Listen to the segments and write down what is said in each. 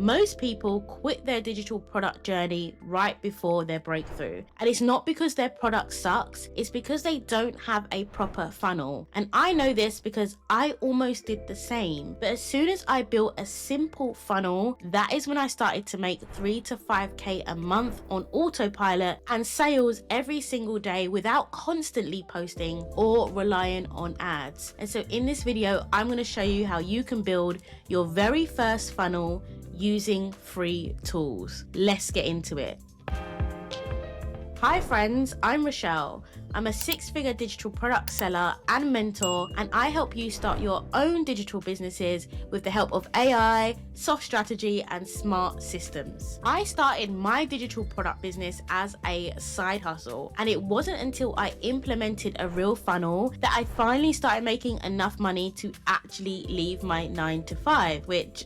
Most people quit their digital product journey right before their breakthrough. And it's not because their product sucks, it's because they don't have a proper funnel. And I know this because I almost did the same. But as soon as I built a simple funnel, that is when I started to make 3 to 5k a month on autopilot and sales every single day without constantly posting or relying on ads. And so in this video, I'm going to show you how you can build your very first funnel using free tools. Let's get into it. Hi friends, I'm Rochelle. I'm a 6-figure digital product seller and mentor, and I help you start your own digital businesses with the help of AI, soft strategy, and smart systems. I started my digital product business as a side hustle, and it wasn't until I implemented a real funnel that I finally started making enough money to actually leave my 9 to 5, which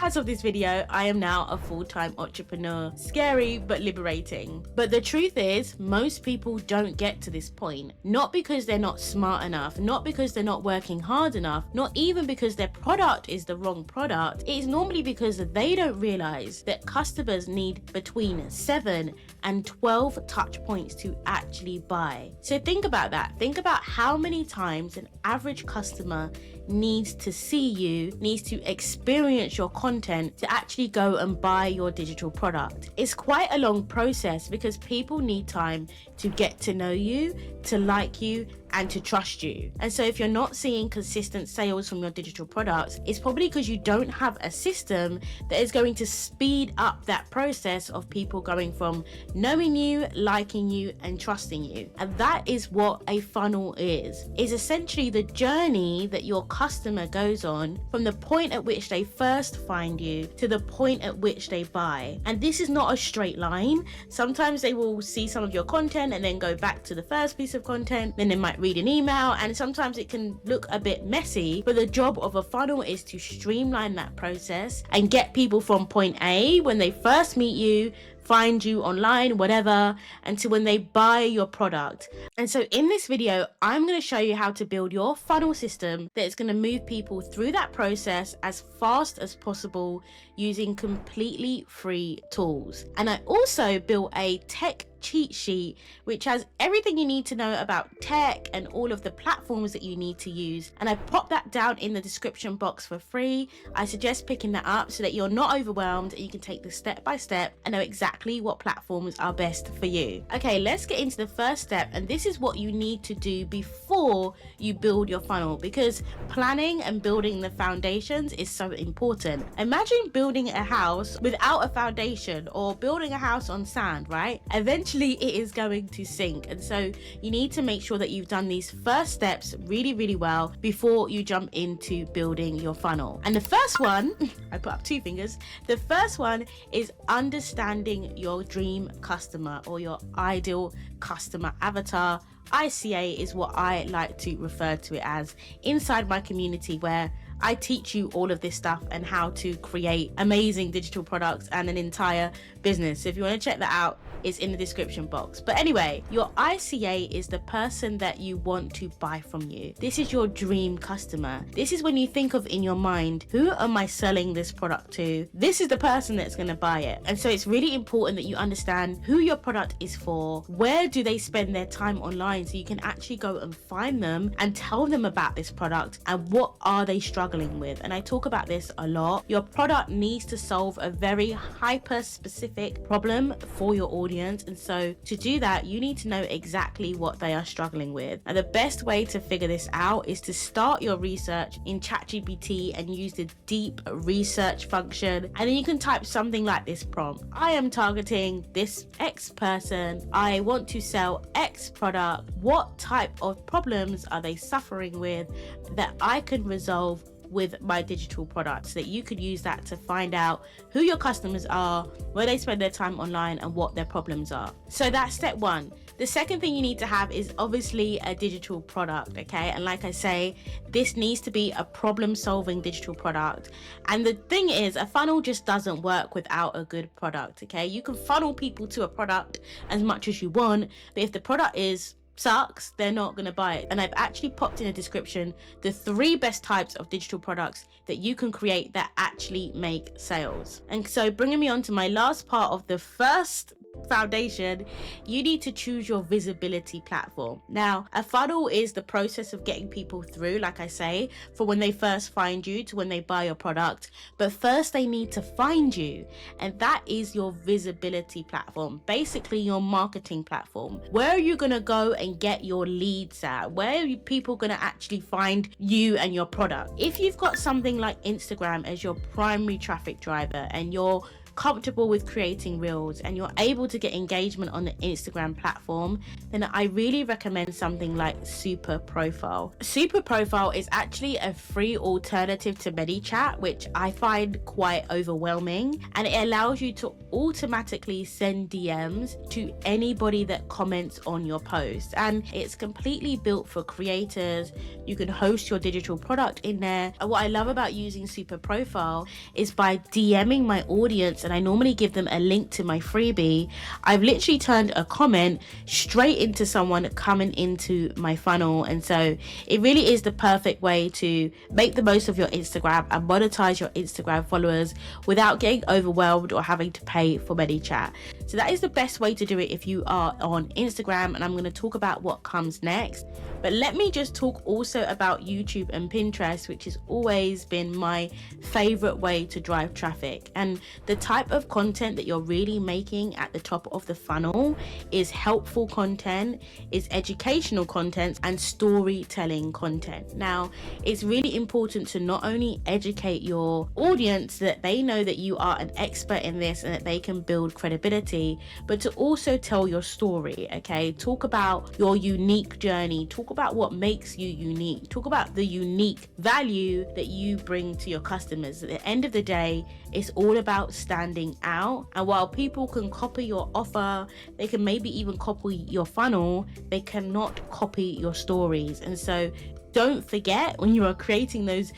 as of this video, I am now a full-time entrepreneur. Scary, but liberating. But the truth is, most people don't get to this point, not because they're not smart enough, not because they're not working hard enough, not even because their product is the wrong product. It is normally because they don't realize that customers need between 7 and 12 touch points to actually buy. So think about that. Think about how many times an average customer needs to see you, needs to experience your content to actually go and buy your digital product. It's quite a long process because people need time to get to know you, to like you, and to trust you. And so if you're not seeing consistent sales from your digital products, it's probably because you don't have a system that is going to speed up that process of people going from knowing you, liking you, and trusting you. And that is what a funnel is essentially the journey that your customer goes on from the point at which they first find you to the point at which they buy. And this is not a straight line. Sometimes they will see some of your content and then go back to the first piece of content, then they might read an email, and sometimes it can look a bit messy, but the job of a funnel is to streamline that process and get people from point A when they first meet you, find you online, whatever, until when they buy your product. And so in this video, I'm going to show you how to build your funnel system that is going to move people through that process as fast as possible using completely free tools. And I also built a tech cheat sheet which has everything you need to know about tech and all of the platforms that you need to use, and I popped that down in the description box for free. I suggest picking that up so that you're not overwhelmed and you can take this step by step and know exactly what platforms are best for you. Okay, let's get into the first step, and this is what you need to do before you build your funnel, because planning and building the foundations is so important. Imagine building a house without a foundation, or building a house on sand, right? Eventually it is going to sink, and so you need to make sure that you've done these first steps really well before you jump into building your funnel. And the first one, I put up 2 fingers, the first one is understanding your dream customer or your ideal customer avatar. ICA is what I like to refer to it as inside my community, where I teach you all of this stuff and how to create amazing digital products and an entire business. So if you want to check that out, it's in the description box. But anyway, your ICA is the person that you want to buy from you. This is your dream customer. This is when you think of in your mind, who am I selling this product to? This is the person that's going to buy it. And so it's really important that you understand who your product is for, where do they spend their time online, so you can actually go and find them and tell them about this product and what are they struggling with. And I talk about this a lot. Your product needs to solve a very hyper specific problem for your audience, and so to do that you need to know exactly what they are struggling with. And the best way to figure this out is to start your research in ChatGPT and use the deep research function, and then you can type something like this prompt: I am targeting this X person, I want to sell X product, what type of problems are they suffering with that I can resolve with my digital product, so that you could use that to find out who your customers are, where they spend their time online, and what their problems are. So that's step 1. The second thing you need to have is obviously a digital product, okay? And like I say, this needs to be a problem-solving digital product. And the thing is, a funnel just doesn't work without a good product, okay? You can funnel people to a product as much as you want, but if the product is sucks, they're not going to buy it. And I've actually popped in a description the 3 best types of digital products that you can create that actually make sales. And so bringing me on to my last part of the first foundation, you need to choose your visibility platform. Now, a funnel is the process of getting people through, like I say, for when they first find you to when they buy your product. But first they need to find you, and that is your visibility platform, basically your marketing platform. Where are you going to go and get your leads at? Where are people going to actually find you and your product? If you've got something like Instagram as your primary traffic driver, and you're comfortable with creating reels, and you're able to get engagement on the Instagram platform, then I really recommend something like Super Profile. Super Profile is actually a free alternative to ManyChat, which I find quite overwhelming, and it allows you to automatically send DMs to anybody that comments on your post, and it's completely built for creators. You can host your digital product in there. And what I love about using Super Profile is by DMing my audience, and I normally give them a link to my freebie, I've literally turned a comment straight into someone coming into my funnel. And so it really is the perfect way to make the most of your Instagram and monetize your Instagram followers without getting overwhelmed or having to pay for ManyChat. So that is the best way to do it if you are on Instagram, and I'm going to talk about what comes next. But let me just talk also about YouTube and Pinterest, which has always been my favorite way to drive traffic. And the type of content that you're really making at the top of the funnel is helpful content, is educational content, and storytelling content. Now, it's really important to not only educate your audience that they know that you are an expert in this and that they can build credibility, but to also tell your story, okay? Talk about your unique journey, talk about what makes you unique, talk about the unique value that you bring to your customers. At the end of the day, it's all about standing out. And while people can copy your offer, they can maybe even copy your funnel, they cannot copy your stories. And so don't forget, when you are creating those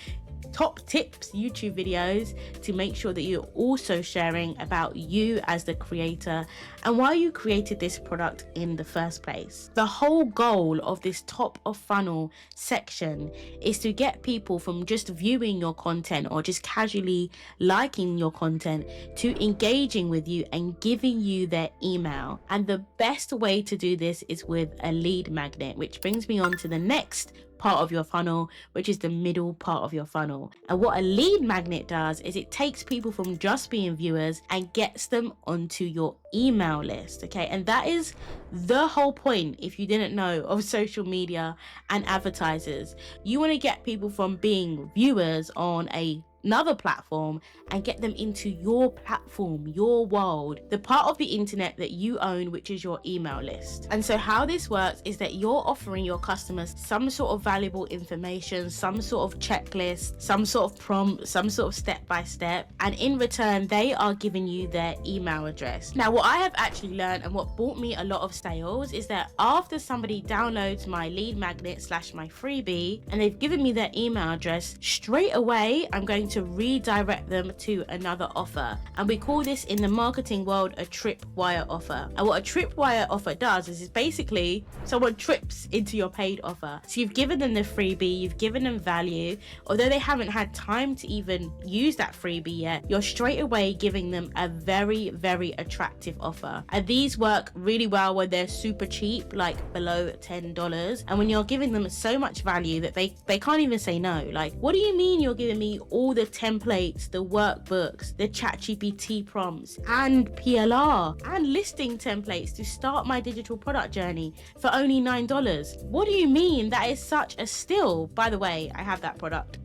top tips YouTube videos, to make sure that you're also sharing about you as the creator and why you created this product in the first place. The whole goal of this top of funnel section is to get people from just viewing your content or just casually liking your content to engaging with you and giving you their email. And the best way to do this is with a lead magnet, which brings me on to the next part of your funnel, which is the middle part of your funnel. And what a lead magnet does is it takes people from just being viewers and gets them onto your email list, okay? And that is the whole point, if you didn't know, of social media and advertisers. You want to get people from being viewers on another platform and get them into your platform, your world, the part of the internet that you own, which is your email list. And so how this works is that you're offering your customers some sort of valuable information, some sort of checklist, some sort of prompt, some sort of step-by-step, and in return they are giving you their email address. Now, what I have actually learned and what bought me a lot of sales is that after somebody downloads my lead magnet / my freebie and they've given me their email address, straight away I'm going to redirect them to another offer. And we call this in the marketing world a Tripwire offer. And what a Tripwire offer does is basically someone trips into your paid offer. So you've given them the freebie, you've given them value, although they haven't had time to even use that freebie yet, you're straight away giving them a very, very attractive offer. And these work really well when they're super cheap, like below $10. And when you're giving them so much value that they can't even say no. Like, what do you mean you're giving me all the templates, the workbooks, the ChatGPT prompts, and PLR and listing templates to start my digital product journey for only $9? What do you mean? That is such a steal. By the way, I have that product.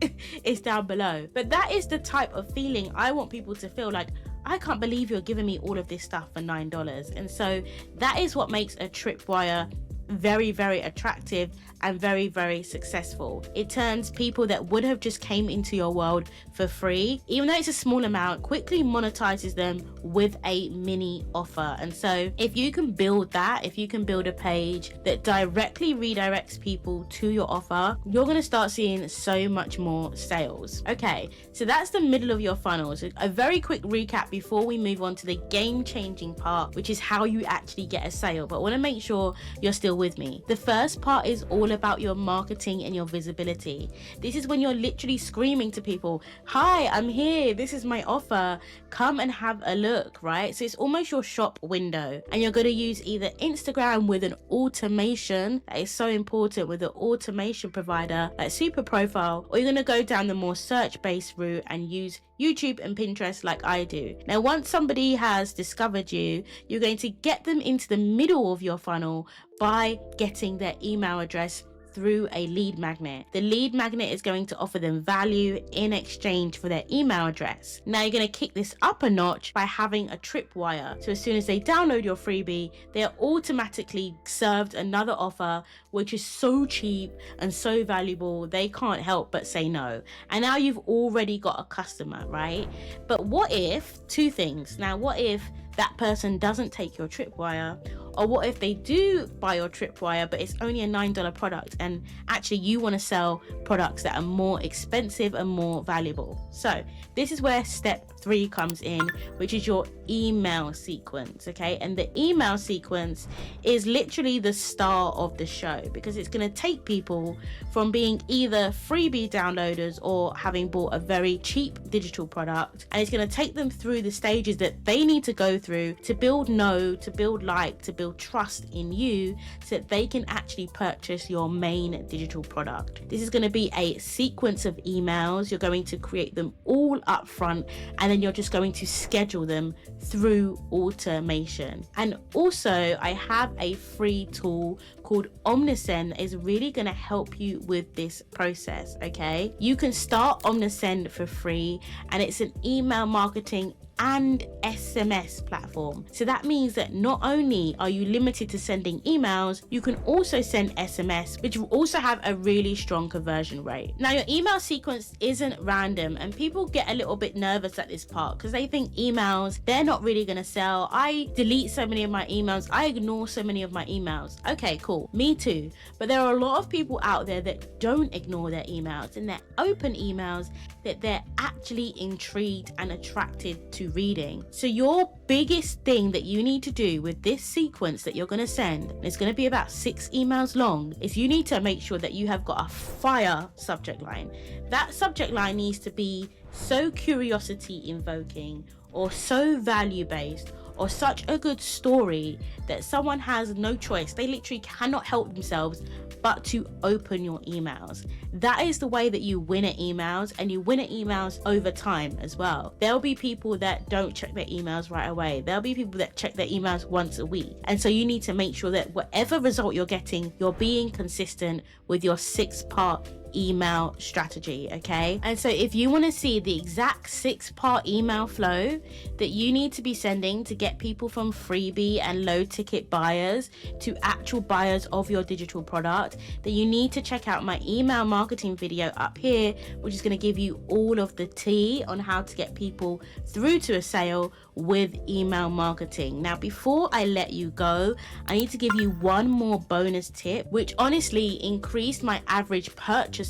It's down below. But that is the type of feeling I want people to feel, like, I can't believe you're giving me all of this stuff for $9. And so that is what makes a Tripwire very, very attractive and very, very successful. It turns people that would have just came into your world for free, even though it's a small amount, quickly monetizes them with a mini offer. And so if you can build that, if you can build a page that directly redirects people to your offer, you're going to start seeing so much more sales. Okay, so that's the middle of your funnel. So a very quick recap before we move on to the game-changing part, which is how you actually get a sale. But I want to make sure you're still still with me. The first part is all about your marketing and your visibility. This is when you're literally screaming to people, hi, I'm here, this is my offer, come and have a look, right? So it's almost your shop window, and you're going to use either Instagram with an automation, that is so important, with an automation provider like Super Profile, or you're going to go down the more search-based route and use YouTube and Pinterest like I do. Now, once somebody has discovered you, you're going to get them into the middle of your funnel by getting their email address through a lead magnet. The lead magnet is going to offer them value in exchange for their email address. Now you're going to kick this up a notch by having a tripwire. So as soon as they download your freebie, they are automatically served another offer, which is so cheap and so valuable, they can't help but say no. And now you've already got a customer, right? But what if, two things. Now, what if that person doesn't take your tripwire? Or what if they do buy your tripwire, but it's only a $9 product, and actually you want to sell products that are more expensive and more valuable? So this is where step 3 comes in, which is your email sequence. Okay, and the email sequence is literally the star of the show, because it's going to take people from being either freebie downloaders or having bought a very cheap digital product, and it's going to take them through the stages that they need to go through to build know, to build like, to build trust in you, so that they can actually purchase your main digital product. This is going to be a sequence of emails. You're going to create them all up front, and then you're just going to schedule them through automation. And also, I have a free tool called Omnisend that is really going to help you with this process. Okay, you can start Omnisend for free, and it's an email marketing and SMS platform. So that means that not only are you limited to sending emails, you can also send SMS, which will also have a really strong conversion rate. Now, your email sequence isn't random, and people get a little bit nervous at this part because they think emails, they're not really going to sell. I delete so many of my emails, I ignore so many of my emails. Okay, cool, me too. But there are a lot of people out there that don't ignore their emails, and they're open emails that they're actually intrigued and attracted to reading. So your biggest thing that you need to do with this sequence that you're going to send, and it's going to be about 6 emails long, is you need to make sure that you have got a fire subject line. That subject line needs to be so curiosity invoking, or so value based, or such a good story that someone has no choice. They literally cannot help themselves but to open your emails. That is the way that you win at emails, and you win at emails over time as well. There'll be people that don't check their emails right away. There'll be people that check their emails once a week. And so you need to make sure that whatever result you're getting, you're being consistent with your 6-part email strategy. Okay, and so if you want to see the exact 6-part email flow that you need to be sending to get people from freebie and low ticket buyers to actual buyers of your digital product, then you need to check out my email marketing video up here, which is going to give you all of the tea on how to get people through to a sale with email marketing. Now, before I let you go, I need to give you one more bonus tip, which honestly increased my average purchaser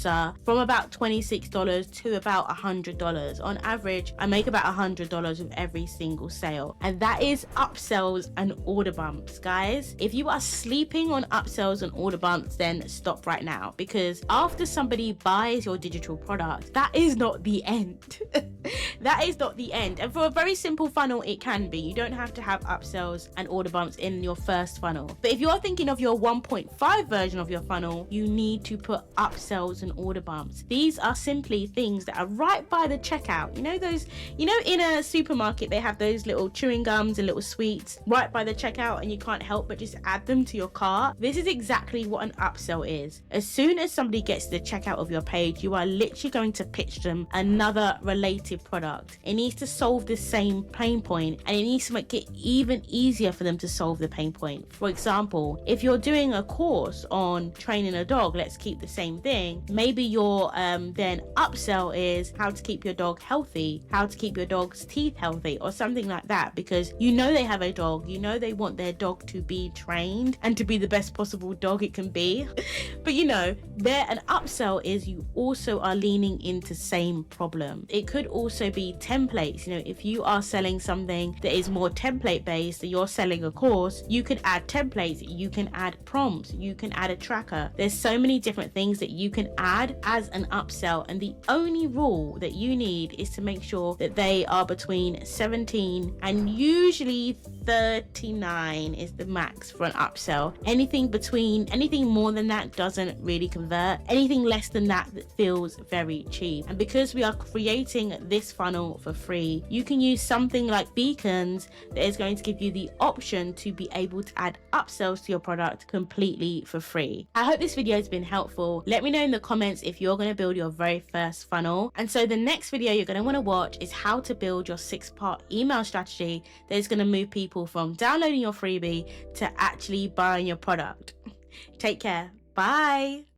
from about $26 to about $100. On average, I make about $100 with every single sale, and that is upsells and order bumps. Guys, if you are sleeping on upsells and order bumps, then stop right now, because after somebody buys your digital product, that is not the end. That is not the end. And for a very simple funnel, it can be. You don't have to have upsells and order bumps in your first funnel. But if you're thinking of your 1.5 version of your funnel, you need to put upsells and order bumps. These are simply things that are right by the checkout. You know those, you know, in a supermarket, they have those little chewing gums and little sweets right by the checkout, and you can't help but just add them to your cart. This is exactly what an upsell is. As soon as somebody gets to the checkout of your page, you are literally going to pitch them another related product. It needs to solve the same pain point, and it needs to make it even easier for them to solve the pain point. For example, if you're doing a course on training a dog, let's keep the same thing, maybe your then upsell is how to keep your dog healthy, how to keep your dog's teeth healthy, or something like that, because you know they have a dog, you know they want their dog to be trained and to be the best possible dog it can be. But you know, there an upsell is you also are leaning into same problem. It could also be templates. You know, if you are selling something that is more template based, that you're selling a course, you can add templates, you can add prompts, you can add a tracker. There's so many different things that you can add as an upsell, and the only rule that you need is to make sure that they are between 17 and usually 39 is the max for an upsell. Anything more than that doesn't really convert. Anything less than that feels very cheap. And because we are creating this funnel for free, you can use something like Beacons that is going to give you the option to be able to add upsells to your product completely for free. I hope this video has been helpful. Let me know in the comments if you're going to build your very first funnel. And so the next video you're going to want to watch is how to build your 6-part email strategy that is going to move people from downloading your freebie to actually buying your product. Take care. Bye.